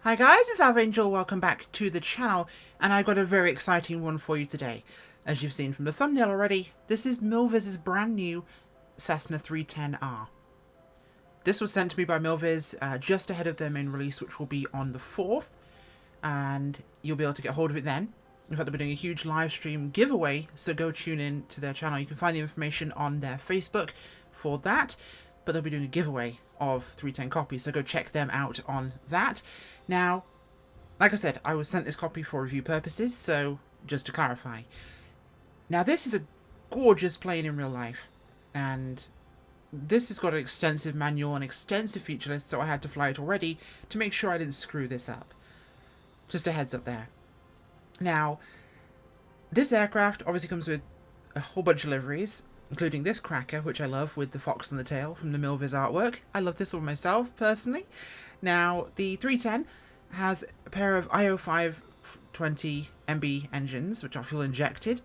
Hi guys, it's Angel. Welcome back to the channel, and I've got a very exciting one for you today. As you've seen from the thumbnail already, this is Milviz's brand new Cessna 310R. This was sent to me by Milviz just ahead of their main release, which will be on the 4th, and you'll be able to get hold of it then. In fact, they'll be doing a huge live stream giveaway, so go tune in to their channel. You can find the information on their Facebook for that, but they'll be doing a giveaway of 310 copies, so go check them out on that. Now, like I said, I was sent this copy for review purposes, so just to clarify. Now, this is a gorgeous plane in real life, and this has got an extensive manual and extensive feature list, so I had to fly it already to make sure I didn't screw this up. Just a heads up there. Now, this aircraft obviously comes with a whole bunch of liveries, including this cracker, which I love, with the fox on the tail from the Milviz artwork. I love this one myself, personally. Now, the 310 has a pair of IO 520 MB engines, which are fuel injected.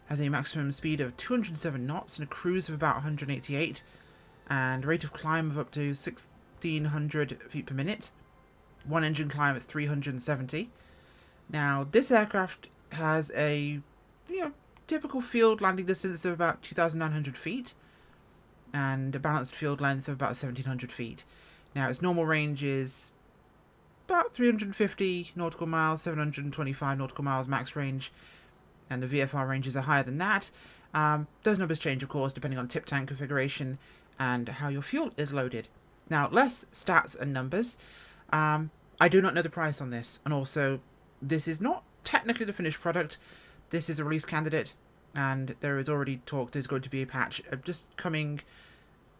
Has a maximum speed of 207 knots and a cruise of about 188, and a rate of climb of up to 1,600 feet per minute. One engine climb at 370. Now, this aircraft has a, typical field landing distance of about 2,900 feet, and a balanced field length of about 1,700 feet. Now, its normal range is about 350 nautical miles, 725 nautical miles max range, and the VFR ranges are higher than that. Those numbers change, of course, depending on tip tank configuration and how your fuel is loaded. Now, less stats and numbers. I do not know the price on this, and also, this is not technically the finished product. This is a release candidate, and there is already talk there's going to be a patch just coming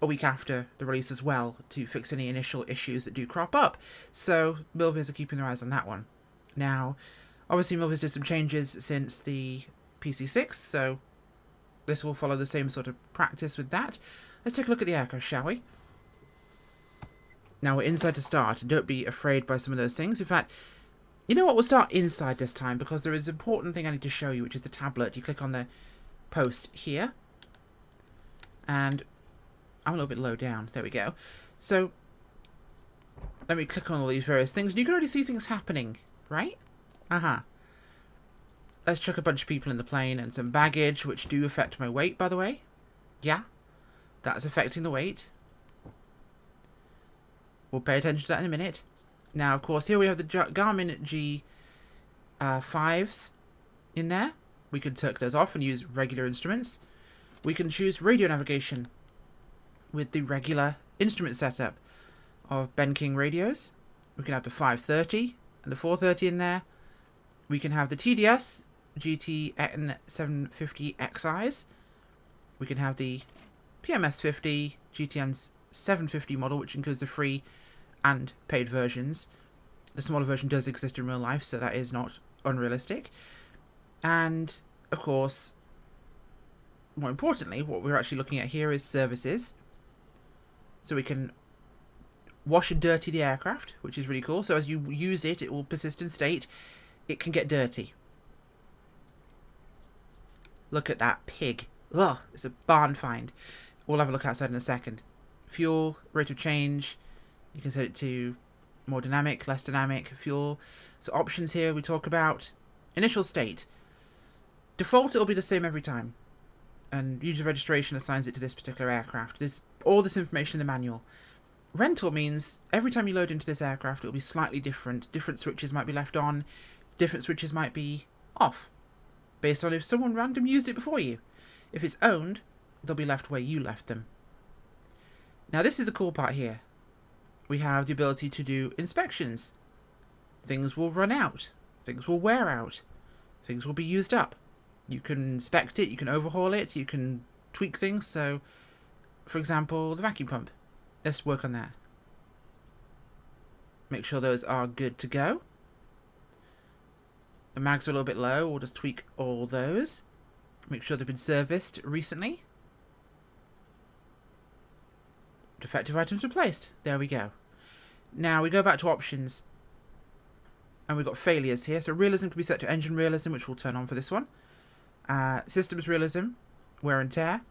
a week after the release as well to fix any initial issues that do crop up. So Milviz are keeping their eyes on that one. Now, obviously Milviz did some changes since the PC6, so this will follow the same sort of practice with that. Let's take a look at the aircraft, shall we? Now, we're inside to start, and don't be afraid by some of those things. In fact, you know what? We'll start inside this time, because there is an important thing I need to show you, which is the tablet. You click on the post here, and I'm a little bit low down. There we go. So, let me click on all these various things, and you can already see things happening, right? Let's chuck a bunch of people in the plane, and some baggage, which do affect my weight, by the way. Yeah, that's affecting the weight. We'll pay attention to that in a minute. Now, of course, here we have the Garmin G5s in there. We can turn those off and use regular instruments. We can choose radio navigation with the regular instrument setup of Ben King radios. We can have the 530 and the 430 in there. We can have the TDS GTN 750 XIs. We can have the PMS 50 GTN 750 model, which includes the free and paid versions. The smaller version does exist in real life, so that is not unrealistic. And, of course, more importantly, what we're actually looking at here is services. So we can wash and dirty the aircraft, which is really cool. So as you use it, it will persist in state. It can get dirty. Look at that pig. Ugh, it's a barn find. We'll have a look outside in a second. Fuel, rate of change. You can set it to more dynamic, less dynamic, fuel. So options here we talk about. Initial state. Default, it'll be the same every time. And user registration assigns it to this particular aircraft. There's all this information in the manual. Rental means every time you load into this aircraft, it'll be slightly different. Different switches might be left on. Different switches might be off, based on if someone random used it before you. If it's owned, they'll be left where you left them. Now, this is the cool part here. We have the ability to do inspections. Things will run out. Things will wear out. Things will be used up. You can inspect it, you can overhaul it, you can tweak things. So, for example, the vacuum pump. Let's work on that. Make sure those are good to go. The mags are a little bit low. We'll just tweak all those. Make sure they've been serviced recently. Defective items replaced. There we go. Now we go back to options. And we've got failures here. So realism can be set to engine realism, which we'll turn on for this one. Systems realism, wear and tear.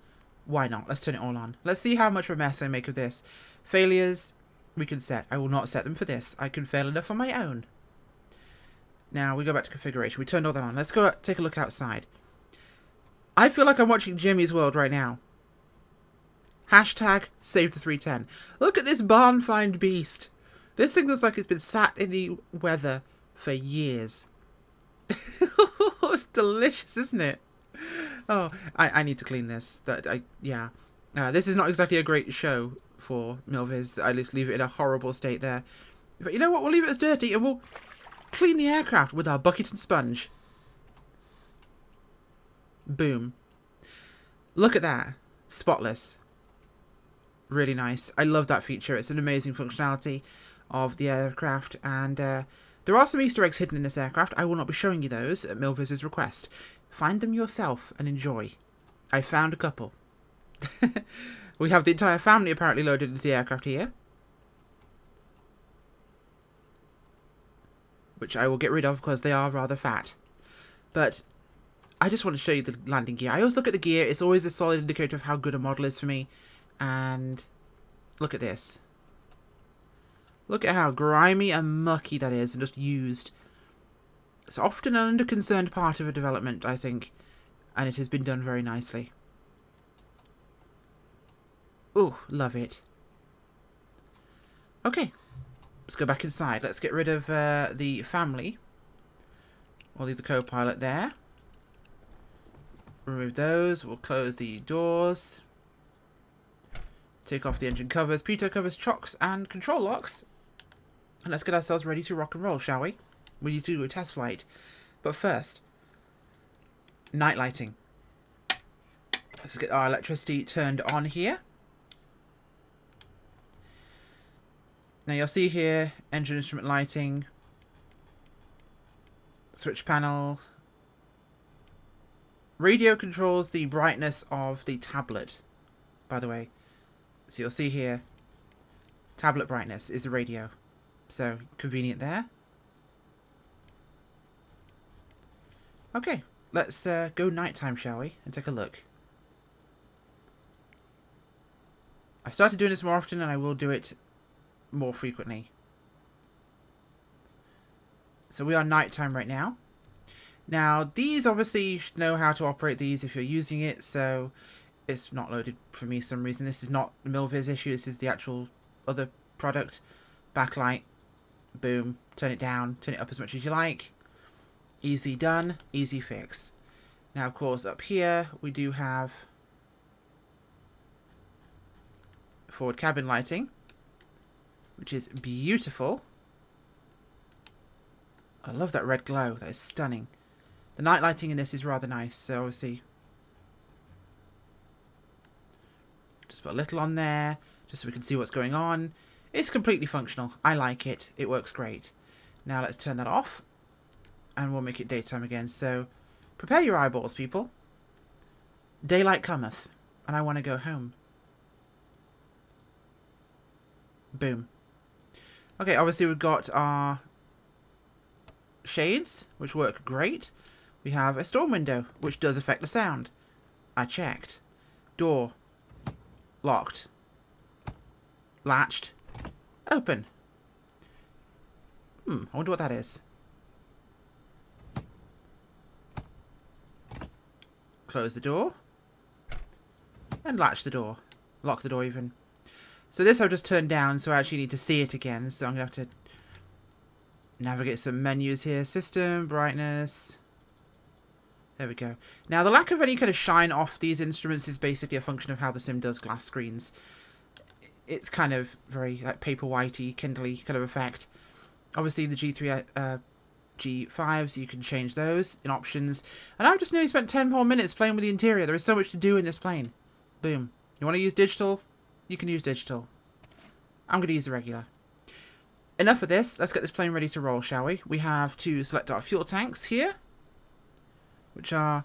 Why not? Let's turn it all on. Let's see how much of a mess I make of this. Failures, we can set. I will not set them for this. I can fail enough on my own. Now, we go back to configuration. We turned all that on. Let's go take a look outside. I feel like I'm watching Jimmy's World right now. Hashtag save the 310. Look at this barn find beast. This thing looks like it's been sat in the weather for years. It's delicious, isn't it? Oh, I need to clean this. Yeah. This is not exactly a great show for Milviz. I just leave it in a horrible state there. But you know what? We'll leave it as dirty and we'll clean the aircraft with our bucket and sponge. Boom. Look at that. Spotless. Really nice. I love that feature. It's an amazing functionality of the aircraft, and there are some Easter eggs hidden in this aircraft. I will not be showing you those at Milviz's request. Find them yourself and enjoy. I found a couple. We have the entire family apparently loaded into the aircraft here, which I will get rid of because they are rather fat. But I just want to show you the landing gear. I always look at the gear. It's always a solid indicator of how good a model is for me. And look at this. Look at how grimy and mucky that is and just used. It's often an under-concerned part of a development, I think. And it has been done very nicely. Ooh, love it. Okay. Let's go back inside. Let's get rid of the family. We'll leave the co-pilot there. Remove those. We'll close the doors. Take off the engine covers, pitot covers, chocks, and control locks. And let's get ourselves ready to rock and roll, shall we? We need to do a test flight. But first, night lighting. Let's get our electricity turned on here. Now you'll see here, engine instrument lighting, switch panel. Radio controls the brightness of the tablet, by the way. So you'll see here, tablet brightness is the radio. So, convenient there. Okay, let's go nighttime, shall we? And take a look. I've started doing this more often and I will do it more frequently. So we are nighttime right now. Now, these obviously you should know how to operate these if you're using it, so it's not loaded for me for some reason. This is not the Milviz issue, this is the actual other product. Backlight, boom, turn it down, turn it up as much as you like. Easy done, easy fix. Now, of course, up here we do have forward cabin lighting, which is beautiful. I love that red glow, that is stunning. The night lighting in this is rather nice, so obviously just put a little on there, just so we can see what's going on. It's completely functional. I like it. It works great. Now let's turn that off, and we'll make it daytime again. So, prepare your eyeballs, people. Daylight cometh, and I want to go home. Boom. Okay, obviously we've got our shades, which work great. We have a storm window, which does affect the sound. I checked. Door. Locked. Latched. Open. I wonder what that is. Close the door. And latch the door. Lock the door even. So this I've just turned down, so I actually need to see it again. So I'm going to have to navigate some menus here. System, brightness. There we go. Now, the lack of any kind of shine off these instruments is basically a function of how the sim does glass screens. It's kind of very like paper whitey, kindly kind of effect. Obviously, the G3, G5s, you can change those in options. And I've just nearly spent 10 more minutes playing with the interior. There is so much to do in this plane. Boom. You want to use digital? You can use digital. I'm going to use the regular. Enough of this. Let's get this plane ready to roll, shall we? We have to select our fuel tanks here, which are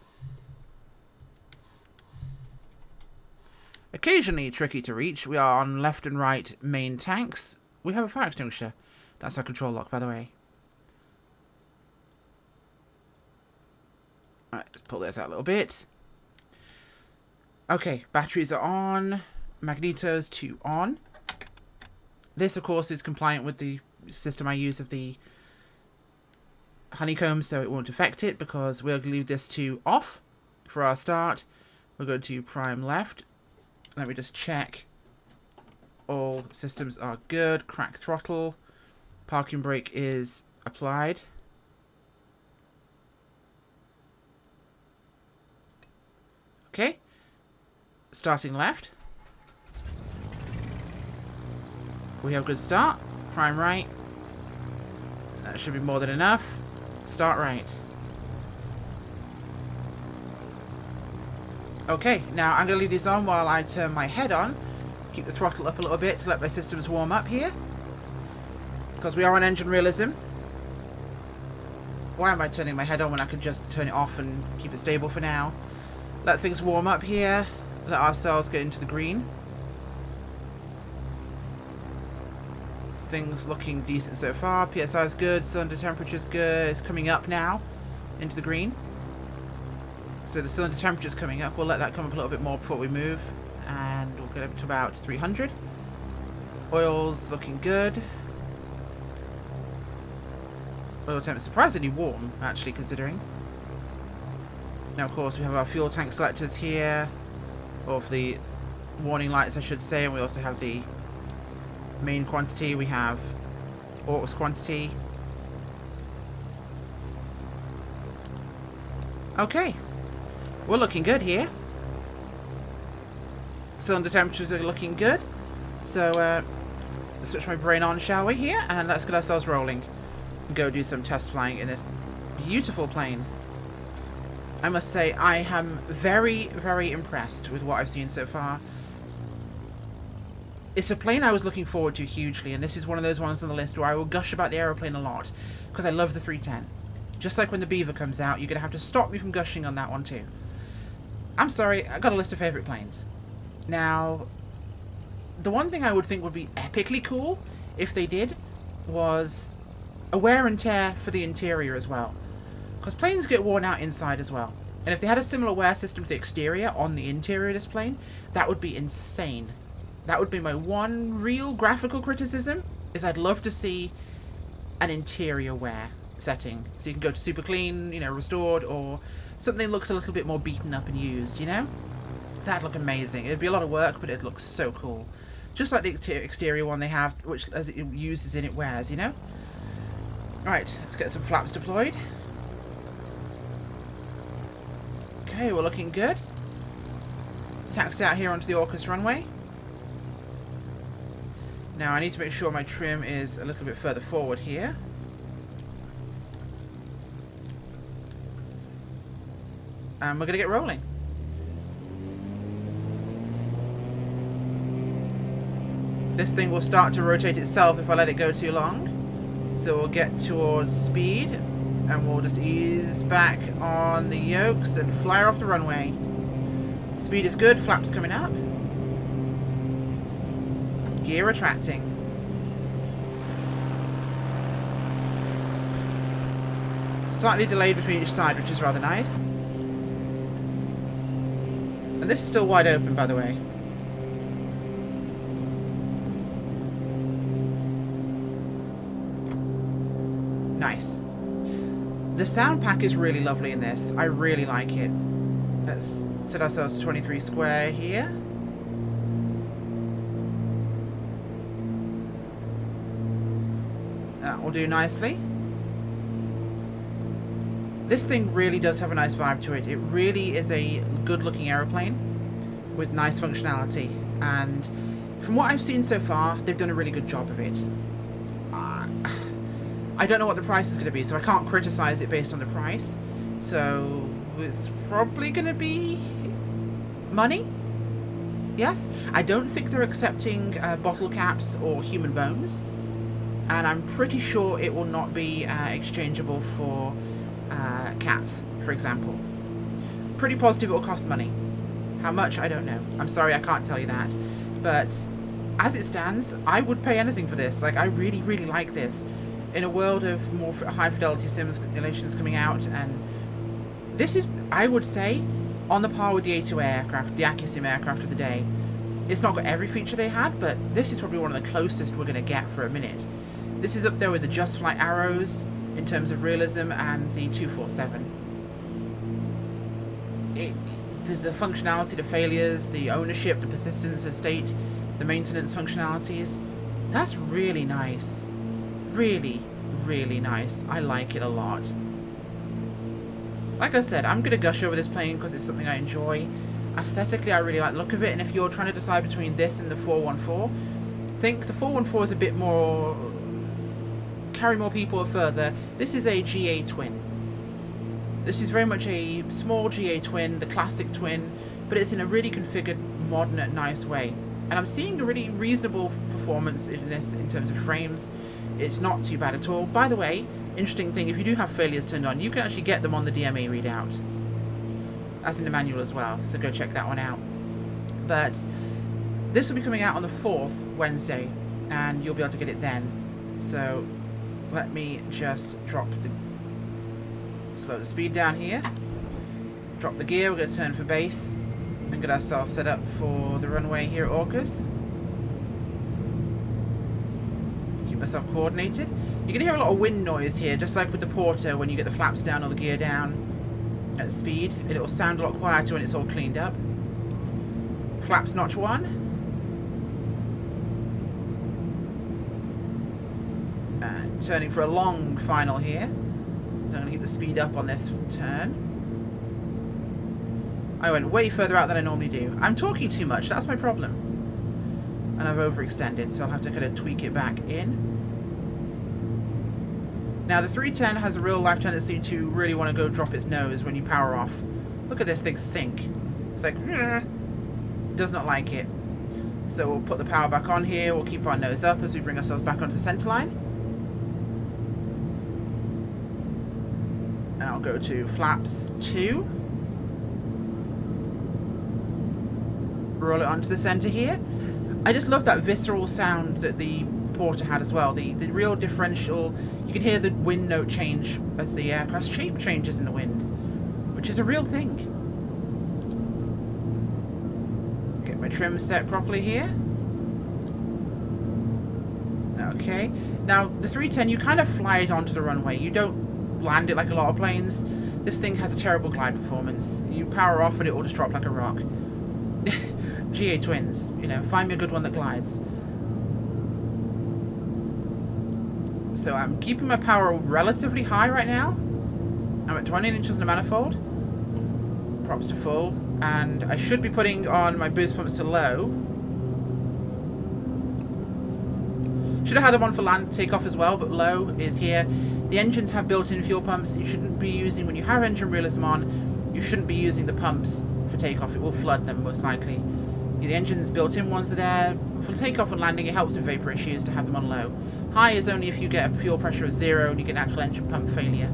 occasionally tricky to reach. We are on left and right main tanks. We have a fire extinguisher. That's our control lock, by the way. Alright, let's pull this out a little bit. Okay, batteries are on. Magnetos to on. This, of course, is compliant with the system I use of the honeycomb, so it won't affect it, because we're going to leave this to off for our start. We'll go to prime left. Let me just check. All systems are good. Crack throttle. Parking brake is applied. Okay. Starting left. We have a good start. Prime right. That should be more than enough. Start right. Okay, now I'm going to leave this on while I turn my head on. Keep the throttle up a little bit to let my systems warm up here. Because we are on engine realism. Why am I turning my head on when I could just turn it off and keep it stable for now? Let things warm up here. Let ourselves get into the green. Things looking decent so far. PSI is good. Cylinder temperature is good. It's coming up now into the green. So the cylinder temperature is coming up. We'll let that come up a little bit more before we move. And we'll get up to about 300. Oil's looking good. Oil temp is surprisingly warm, actually, considering. Now, of course, we have our fuel tank selectors here. Or for the warning lights, I should say. And we also have the main quantity. We have aux quantity. Okay. We're looking good here. Cylinder temperatures are looking good. So, let's switch my brain on, shall we, here? And let's get ourselves rolling. And go do some test flying in this beautiful plane. I must say, I am very, very impressed with what I've seen so far. It's a plane I was looking forward to hugely, and this is one of those ones on the list where I will gush about the aeroplane a lot, because I love the 310. Just like when the Beaver comes out, you're going to have to stop me from gushing on that one too. I'm sorry, I got a list of favourite planes. Now, the one thing I would think would be epically cool, if they did, was a wear and tear for the interior as well. Because planes get worn out inside as well. And if they had a similar wear system to the exterior on the interior of this plane, that would be insane. That would be my one real graphical criticism, is I'd love to see an interior wear setting. So you can go to super clean, you know, restored, or something that looks a little bit more beaten up and used, you know? That'd look amazing. It'd be a lot of work, but it'd look so cool. Just like the exterior one they have, which as it uses in it wears, you know? Alright, let's get some flaps deployed. Okay, we're looking good. Taxi out here onto the AUKUS runway. Now I need to make sure my trim is a little bit further forward here. And we're going to get rolling. This thing will start to rotate itself if I let it go too long. So we'll get towards speed. And we'll just ease back on the yokes and fly off the runway. Speed is good, flaps coming up. Gear retracting. Slightly delayed between each side, which is rather nice. And this is still wide open, by the way. Nice. The sound pack is really lovely in this. I really like it. Let's set ourselves to 23 square here. That will do nicely. This thing really does have a nice vibe to it. It really is a good-looking aeroplane with nice functionality. And from what I've seen so far, they've done a really good job of it. I don't know what the price is going to be, so I can't criticize it based on the price. So it's probably going to be money. Yes, I don't think they're accepting bottle caps or human bones, and I'm pretty sure it will not be exchangeable for cats, for example. Pretty positive it will cost money. How much, I don't know. I'm sorry, I can't tell you that. But as it stands, I would pay anything for this. Like, I really, really like this. In a world of more high-fidelity simulations coming out, and this is, I would say, on the par with the A2A aircraft, the AccuSim aircraft of the day. It's not got every feature they had, but this is probably one of the closest we're going to get for a minute. This is up there with the Just Flight arrows in terms of realism and the 247. The functionality, the failures, the ownership, the persistence of state, the maintenance functionalities, that's really nice. Really, really nice. I like it a lot. Like I said, I'm going to gush over this plane because it's something I enjoy. Aesthetically, I really like the look of it, and if you're trying to decide between this and the 414, I think the 414 is a bit more... carry more people further. This is a GA twin. This is very much a small GA twin, the classic twin, but it's in a really configured, modern, nice way. And I'm seeing a really reasonable performance in this in terms of frames. It's not too bad at all. By the way, interesting thing, if you do have failures turned on, you can actually get them on the DMA readout, as in the manual as well, so go check that one out. But this will be coming out on the 4th, Wednesday, and you'll be able to get it then. So let me just slow the speed down here, drop the gear, we're going to turn for base, and get ourselves set up for the runway here at Orcas. Keep myself coordinated. You're going to hear a lot of wind noise here, just like with the Porter when you get the flaps down or the gear down at speed. It'll sound a lot quieter when it's all cleaned up. Flaps notch 1. And turning for a long final here. So I'm going to keep the speed up on this turn. I went way further out than I normally do. I'm talking too much, that's my problem. And I've overextended, so I'll have to kind of tweak it back in. Now the 310 has a real life tendency to really want to go drop its nose when you power off. Look at this thing sink. It's like, does not like it. So we'll put the power back on here, we'll keep our nose up as we bring ourselves back onto the centerline. And I'll go to flaps 2. Roll it onto the center here. I just love that visceral sound that the Porter had as well. The real differential. You can hear the wind note change as the aircraft's shape changes in the wind, which is a real thing. Get my trim set properly here. Okay. Now the 310, you kind of fly it onto the runway. You don't land it like a lot of planes. This thing has a terrible glide performance. You power off and it will just drop like a rock. GA twins, you know, find me a good one that glides. So I'm keeping my power relatively high right now. I'm at 20 inches on the manifold. Props to full. And I should be putting on my boost pumps to low. Should have had them on for land takeoff as well, but low is here. The engines have built-in fuel pumps that you shouldn't be using when you have engine realism on. You shouldn't be using the pumps for takeoff. It will flood them most likely. The engine's built-in ones are there. For takeoff and landing, it helps with vapor issues to have them on low. High is only if you get a fuel pressure of 0 and you get an actual engine pump failure.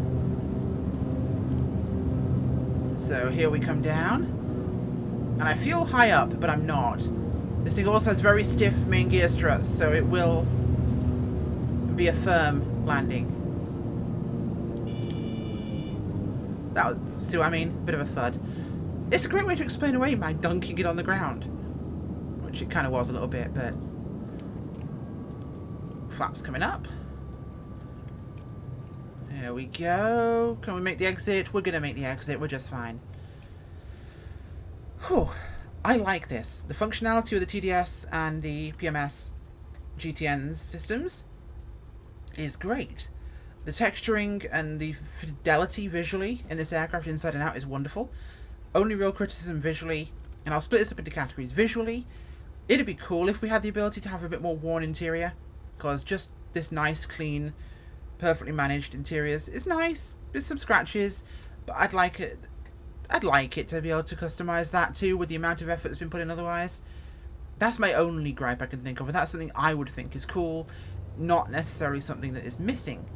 So here we come down. And I feel high up, but I'm not. This thing also has very stiff main gear struts, so it will be a firm landing. That was, see what I mean? Bit of a thud. It's a great way to explain away my dunking it on the ground. Which it kind of was a little bit, but... Flaps coming up. There we go. Can we make the exit? We're going to make the exit. We're just fine. Whew. I like this. The functionality of the TDS and the PMS GTN's systems is great. The texturing and the fidelity visually in this aircraft inside and out is wonderful. Only real criticism visually, and I'll split this up into categories. Visually, it'd be cool if we had the ability to have a bit more worn interior, because just this nice, clean, perfectly managed interiors is nice. There's some scratches, but I'd like it to be able to customize that too with the amount of effort that's been put in otherwise. That's my only gripe I can think of, and that's something I would think is cool, not necessarily something that is missing.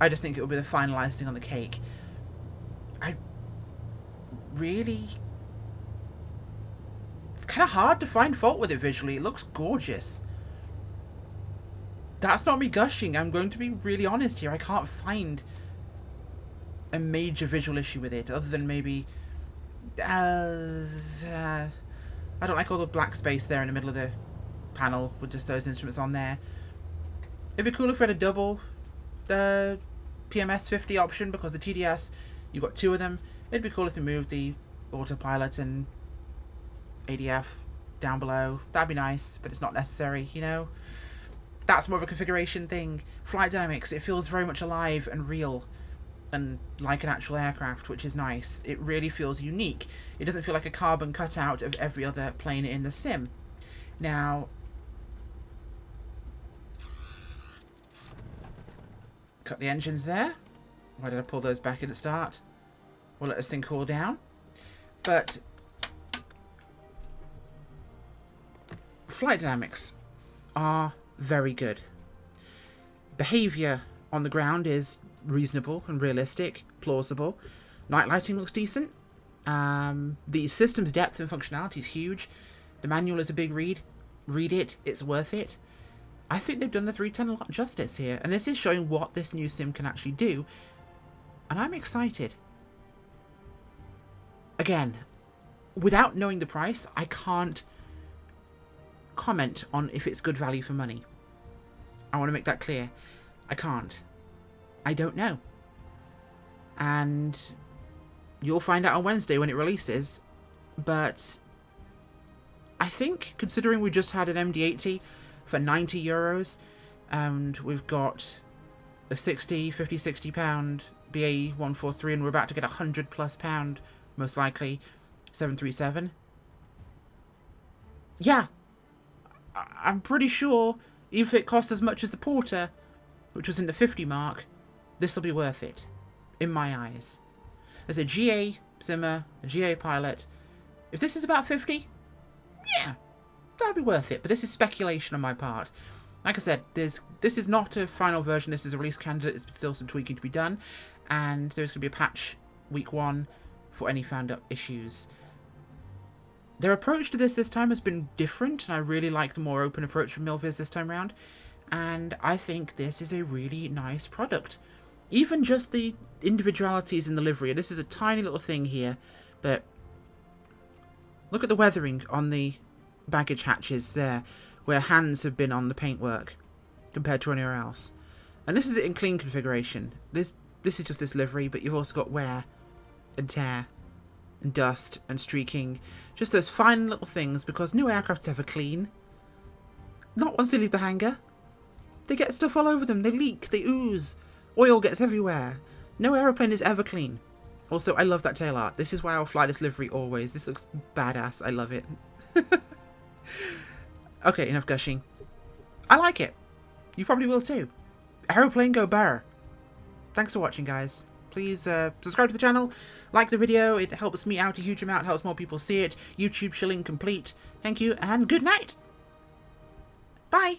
I just think it will be the final icing on the cake. It's kind of hard to find fault with it visually. It looks gorgeous. That's not me gushing. I'm going to be really honest here. I can't find a major visual issue with it, other than maybe I don't like all the black space there in the middle of the panel with just those instruments on there. It'd be cool if we had a double the PMS 50 option, because the TDS, you've got 2 of them. It'd be cool if they moved the autopilot and ADF down below. That'd be nice, but it's not necessary, you know? That's more of a configuration thing. Flight dynamics, it feels very much alive and real and like an actual aircraft, which is nice. It really feels unique. It doesn't feel like a carbon cutout of every other plane in the sim. Now, cut the engines there. Why did I pull those back at the start? We'll let this thing cool down. But flight dynamics are very good. Behaviour on the ground is reasonable and realistic, plausible. Night lighting looks decent. The system's depth and functionality is huge. The manual is a big read. Read it, it's worth it. I think they've done the 310 a lot of justice here, and this is showing what this new sim can actually do, and I'm excited. Again, without knowing the price, I can't comment on if it's good value for money. I want to make that clear. I can't. I don't know. And you'll find out on Wednesday when it releases, but I think, considering we just had an MD-80 for 90 euros, and we've got a 50, 60 pound BAE 143, and we're about to get a £100+ most likely 737. Yeah, I'm pretty sure if it costs as much as the Porter, which was in the 50 mark, this will be worth it, in my eyes. As a GA simmer, a GA pilot, if this is about 50, yeah, that'd be worth it. But this is speculation on my part. Like I said, this is not a final version. This is a release candidate. There's still some tweaking to be done, and there's going to be a patch week 1 for any found up issues. Their approach to this time has been different, and I really like the more open approach from Milviz this time around. And I think this is a really nice product. Even just the individualities in the livery. This is a tiny little thing here, but look at the weathering on the baggage hatches there, where hands have been on the paintwork compared to anywhere else. And this is it in clean configuration. This is just this livery, but you've also got wear and tear and dust and streaking. Just those fine little things, because no aircraft's ever clean. Not once they leave the hangar. They get stuff all over them. They leak. They ooze. Oil gets everywhere. No aeroplane is ever clean. Also, I love that tail art. This is why I'll fly this livery always. This looks badass. I love it. Okay, enough gushing. I like it. You probably will too. Aeroplane go burr. Thanks for watching, guys. Please subscribe to the channel, like the video. It helps me out a huge amount, helps more people see it. YouTube shilling complete. Thank you, and good night. Bye.